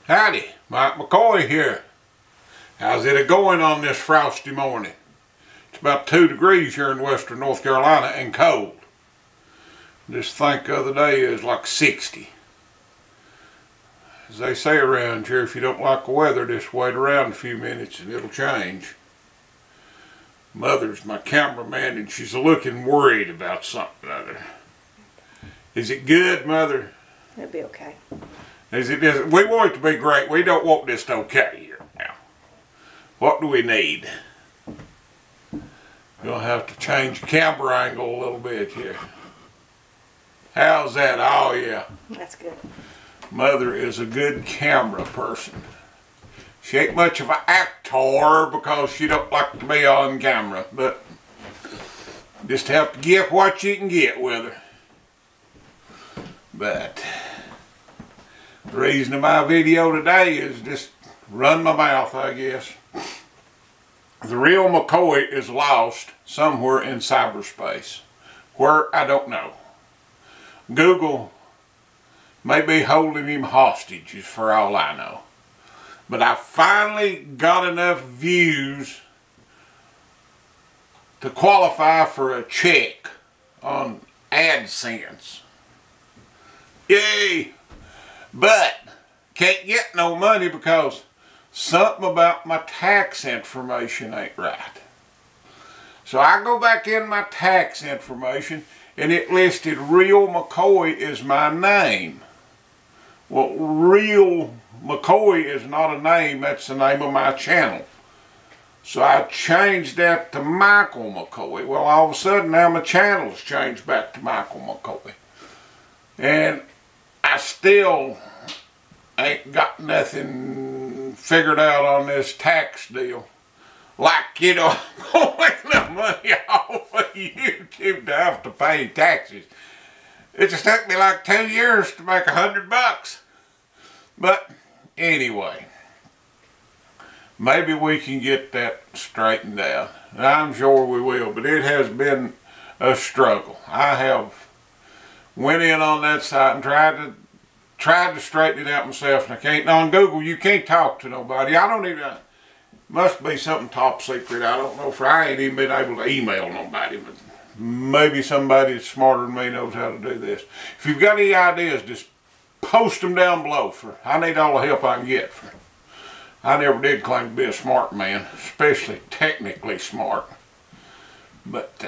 Howdy, Mike McCoy here. How's it a-going on this frosty morning? It's about 2 degrees here in western North Carolina and cold. Just think the other day it was like 60. As they say around here, if you don't like the weather, just wait around a few minutes and it'll change. Mother's my cameraman and she's looking worried about something or other. Is it good, Mother? It'll be okay. We want it to be great. We don't want this to okay here now. What do we need? You'll have to change the camera angle a little bit here. How's that? Oh yeah. That's good. Mother is a good camera person. She ain't much of an actor because she don't like to be on camera, but just have to get what you can get with her. But the reason of my video today is just run my mouth, I guess. The real McCoy is lost somewhere in cyberspace. Where, I don't know. Google may be holding him hostage for all I know. But I finally got enough views to qualify for a check on AdSense. Yay! But can't get no money because something about my tax information ain't right. So I go back in my tax information and it listed Real McCoy as my name. Well, Real McCoy is not a name, that's the name of my channel. So I changed that to Michael McCoy. Well, all of a sudden now my channel's changed back to Michael McCoy. And I still ain't got nothing figured out on this tax deal. Like, you know, I'm going to make enough money off of YouTube to have to pay taxes. It just took me like 2 years to make $100. But anyway, maybe we can get that straightened out. I'm sure we will, but it has been a struggle. I have went in on that site and tried to straighten it out myself, and I can't. Now on Google, you can't talk to nobody. I don't even. Must be something top secret. I don't know. For I ain't even been able to email nobody, but maybe somebody that's smarter than me knows how to do this. If you've got any ideas, just post them down below. I need all the help I can get. I never did claim to be a smart man, especially technically smart. But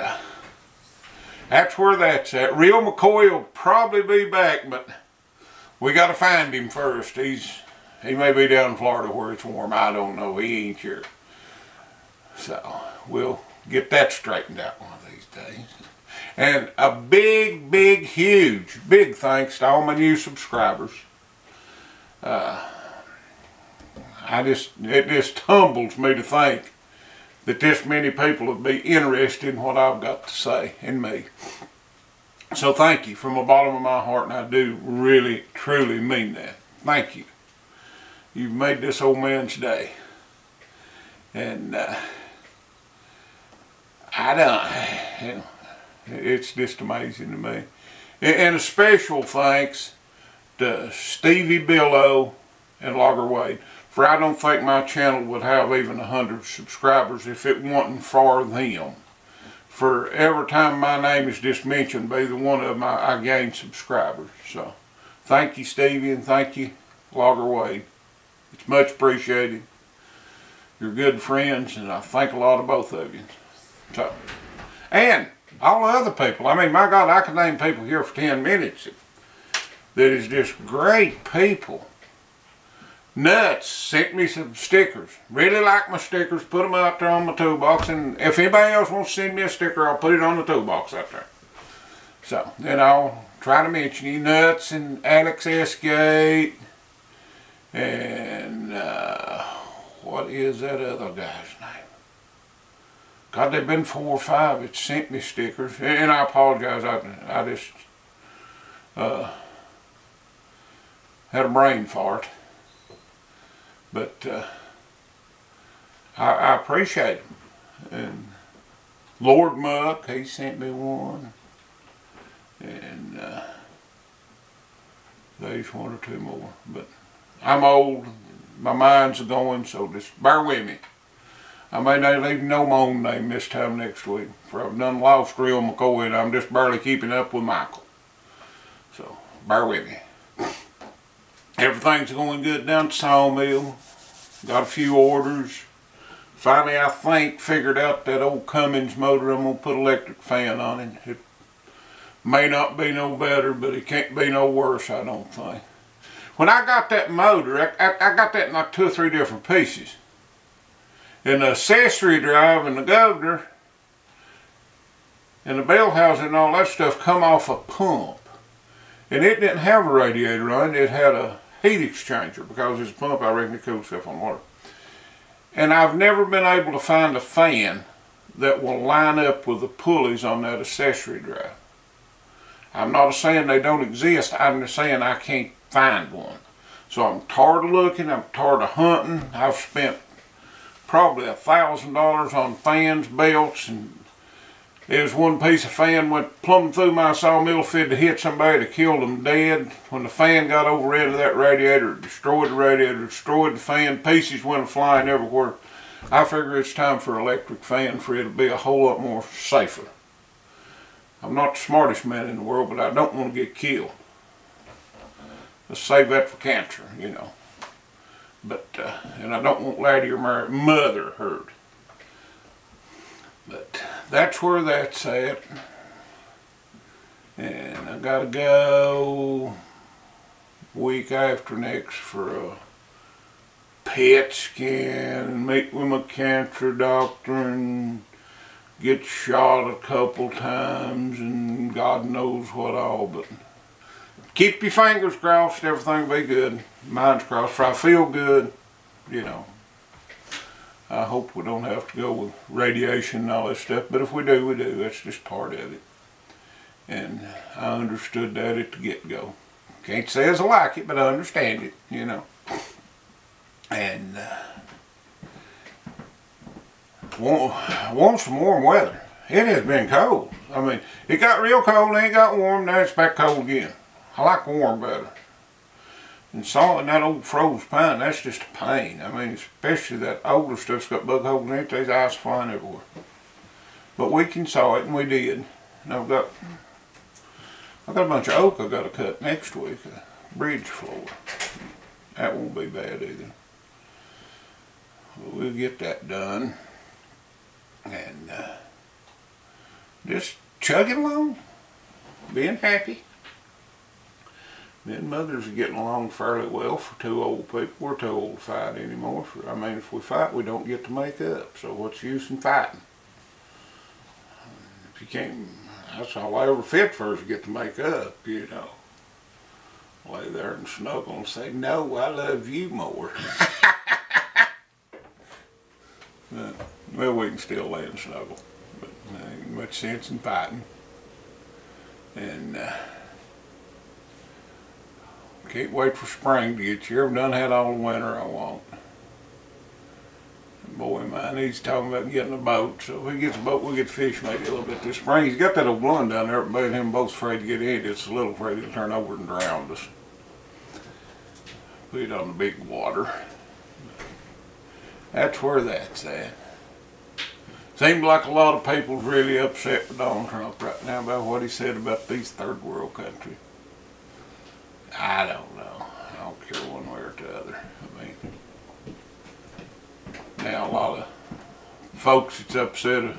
that's where that's at. Real McCoy will probably be back, but we got to find him first. He may be down in Florida where it's warm. I don't know. He ain't sure. So we'll get that straightened out one of these days. And a big, big, huge, big thanks to all my new subscribers. It just humbles me to think that this many people would be interested in what I've got to say and me. So thank you from the bottom of my heart, and I do really, truly mean that. Thank you. You've made this old man's day. And it's just amazing to me. And a special thanks to Stevie Billow and Logger Wade. For I don't think my channel would have even 100 subscribers if it wasn't for them. For every time my name is just mentioned, by either one of them, I gain subscribers. So, thank you, Stevie, and thank you, Logger Wade. It's much appreciated. You're good friends, and I think a lot of both of you. So, and all the other people. I mean, my God, I could name people here for 10 minutes that is just great people. Nuts sent me some stickers. Really like my stickers. Put them out there on my toolbox. And if anybody else wants to send me a sticker, I'll put it on the toolbox out there. So, then I'll try to mention you. Nuts and Alex Esgate. And what is that other guy's name? God, they've been 4 or 5 that sent me stickers. And I apologize. I just had a brain fart. But I appreciate him. And Lord Muck, he sent me one. And there's 1 or 2 more. But I'm old, my mind's going, so just bear with me. I may not even know my own name this time next week, for I've done lost real McCoy and I'm just barely keeping up with Michael. So, bear with me. Everything's going good down at the sawmill. Got a few orders. Finally, I think, figured out that old Cummins motor. I'm going to put an electric fan on it. It may not be no better, but it can't be no worse, I don't think. When I got that motor, I got that in like 2 or 3 different pieces. And the accessory drive and the governor and the bell housing and all that stuff come off a pump. And it didn't have a radiator on it. It had a heat exchanger because it's a pump. I reckon it cools stuff on water. And I've never been able to find a fan that will line up with the pulleys on that accessory drive. I'm not saying they don't exist. I'm just saying I can't find one. So I'm tired of looking. I'm tired of hunting. I've spent probably $1,000 on fans, belts, and there's one piece of fan went plumb through my sawmill fit to hit somebody to kill them dead. When the fan got over into that radiator, it destroyed the radiator, destroyed the fan, pieces went flying everywhere. I figure it's time for an electric fan for it to be a whole lot more safer. I'm not the smartest man in the world, but I don't want to get killed. Let's save that for cancer, you know. But, and I don't want Laddie or my mother hurt. But that's where that's at. And I gotta go week after next for a PET scan and meet with my cancer doctor and get shot a couple times and God knows what all. But keep your fingers crossed, everything will be good. Mine's crossed, for I feel good, you know. I hope we don't have to go with radiation and all that stuff, but if we do, we do. That's just part of it. And I understood that at the get-go. Can't say as I like it, but I understand it, you know. And want some warm weather. It has been cold. I mean, it got real cold, then it got warm, now it's back cold again. I like warm better. And sawing that old froze pine, that's just a pain. I mean, especially that older stuff's got bug holes in it, there's ice flying everywhere. But we can saw it, and we did. And I've got a bunch of oak I've got to cut next week, a bridge floor. That won't be bad either. But we'll get that done. And just chugging along, being happy. Me and Mother's are getting along fairly well for 2 old people. We're too old to fight anymore. I mean, if we fight, we don't get to make up. So what's the use in fighting? If you can't, that's all I ever fit for is to get to make up, you know. Lay there and snuggle and say, no, I love you more. Well, we can still lay and snuggle. But there ain't much sense in fighting. And can't wait for spring to get here. I've done had all the winter I want. And boy of mine, he's talking about getting a boat. So if he gets a boat, we'll get fish maybe a little bit this spring. He's got that old one down there. Everybody and him both afraid to get in. It's a little afraid to turn over and drown us. Put it on the big water. That's where that's at. Seems like a lot of people's really upset with Donald Trump right now about what he said about these third world countries. I don't know. I don't care one way or the other. I mean, now a lot of folks that's upset of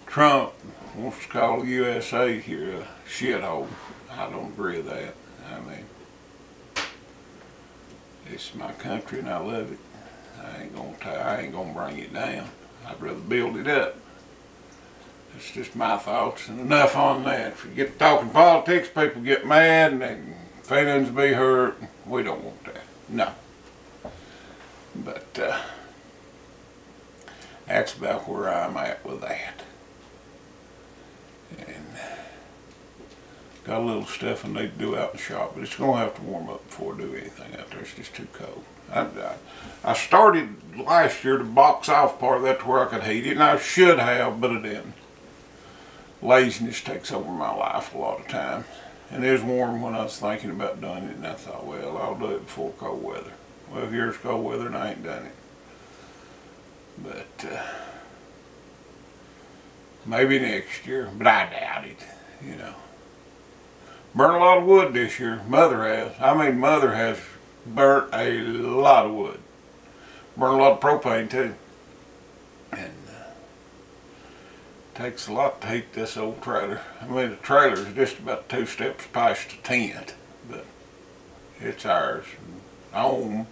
Trump wants to call the USA here a shithole. I don't agree with that. I mean, it's my country and I love it. I ain't gonna bring it down. I'd rather build it up. That's just my thoughts, and enough on that. If you get talking politics, people get mad and their feelings be hurt. We don't want that. No. But that's about where I'm at with that. And got a little stuff I need to do out in the shop, but it's going to have to warm up before I do anything out there. It's just too cold. I started last year to box off part of that to where I could heat it, and I should have, but I didn't. Laziness takes over my life a lot of times, And it was warm when I was thinking about doing it, and I thought, well, I'll do it before cold weather. Well, here's cold weather and I ain't done it. But maybe next year, but I doubt it, you know. Burnt a lot of wood this year. Mother has. I mean, Mother has burnt a lot of wood. Burnt a lot of propane too. And takes a lot to heat this old trailer. I mean, the trailer is just about 2 steps past the tent, but it's ours. Home.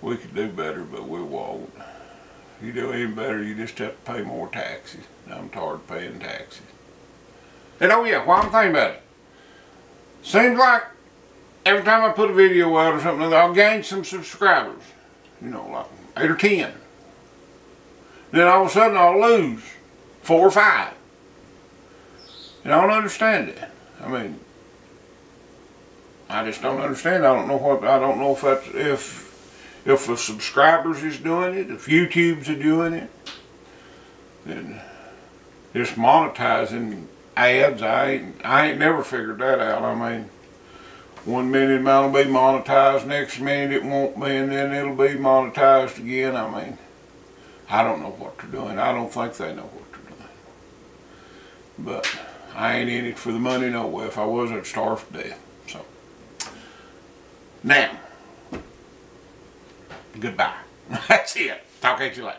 We could do better, but we won't. If you do any better, you just have to pay more taxes. I'm tired of paying taxes. And oh yeah, while I'm thinking about it, seems like every time I put a video out or something, I'll gain some subscribers. You know, like 8 or 10. Then all of a sudden I'll lose 4 or 5. And I don't understand it. I mean, I just don't understand. I don't know if that's if the subscribers is doing it, if YouTube's doing it, and just monetizing ads. I ain't never figured that out. I mean, 1 minute it'll be monetized, next minute it won't be, and then it'll be monetized again. I mean, I don't know what they're doing. I don't think they know what they're doing. But I ain't in it for the money no way. If I was, I'd starve to death. So, now, goodbye. That's it. Talk at you later.